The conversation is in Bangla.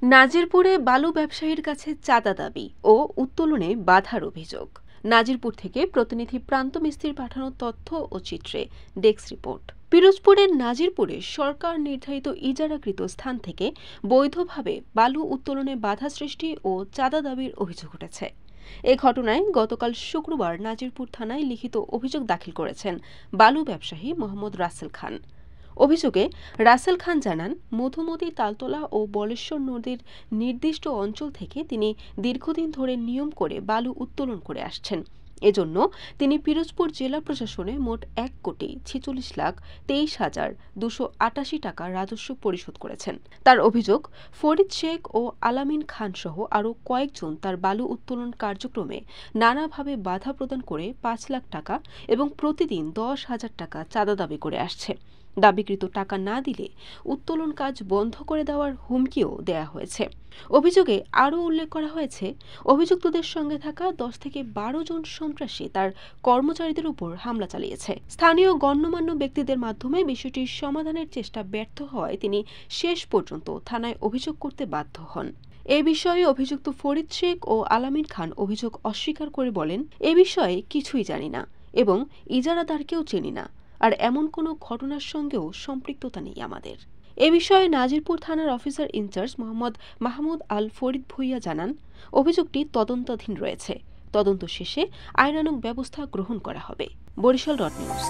নাজিরপুরে বালু ব্যবসায়ীর কাছে চাঁদা দাবি ও উত্তোলনে বাধার অভিযোগ। নাজিরপুর থেকে প্রতিনিধি প্রান্ত মিস্ত্রির পাঠানো তথ্য ও চিত্রে ডেস্ক রিপোর্ট। পিরোজপুরের নাজিরপুরে সরকার নির্ধারিত ইজারাকৃত স্থান থেকে বৈধভাবে বালু উত্তোলনে বাধা সৃষ্টি ও চাঁদা দাবির অভিযোগ উঠেছে। এ ঘটনায় গতকাল শুক্রবার নাজিরপুর থানায় লিখিত অভিযোগ দাখিল করেছেন বালু ব্যবসায়ী মোহাম্মদ রাসেল খান। অভিযোগে রাসেল খান জানান, মধুমতি, তালতলা ও বলেশ্বর নদীর নির্দিষ্ট অঞ্চল থেকে তিনি দীর্ঘদিন ধরে নিয়ম করে বালু উত্তোলন করে আসছেন। এজন্য তিনি পিরোজপুর জেলা প্রশাসনে মোট ১,46,23,288 টাকা রাজস্ব পরিশোধ করেছেন। তার অভিযোগ, ফরিদ শেখ ও আলামিন খান সহ আরও কয়েকজন তার বালু উত্তোলন কার্যক্রমে নানাভাবে বাধা প্রদান করে ৫ লাখ টাকা এবং প্রতিদিন ১০,০০০ টাকা চাঁদা দাবি করে আসছে। দাবিকৃত টাকা না দিলে উত্তোলন কাজ বন্ধ করে দেওয়ার হুমকিও দেয়া হয়েছে। অভিযোগে আরও উল্লেখ করা হয়েছে, অভিযুক্তদের সঙ্গে থাকা ১০ থেকে ১২ জন সন্ত্রাসী তার কর্মচারীদের উপর হামলা চালিয়েছে। স্থানীয় গণ্যমান্য ব্যক্তিদের মাধ্যমে বিষয়টির সমাধানের চেষ্টা ব্যর্থ হওয়ায় তিনি শেষ পর্যন্ত থানায় অভিযোগ করতে বাধ্য হন। এ বিষয়ে অভিযুক্ত ফরিদ শেখ ও আলামিন খান অভিযোগ অস্বীকার করে বলেন, এ বিষয়ে কিছুই জানি না এবং ইজারাদারকেও চিনি না, আর এমন কোনো ঘটনার সঙ্গেও সম্পৃক্ততা নেই আমাদের। এ বিষয়ে নাজিরপুর থানার অফিসার ইনচার্জ মোহাম্মদ মাহমুদ আল ফরিদ ভুইয়া জানান, অভিযোগটি তদন্তাধীন রয়েছে। তদন্ত শেষে আইনানুগ ব্যবস্থা গ্রহণ করা হবে। বরিশাল নিউজ।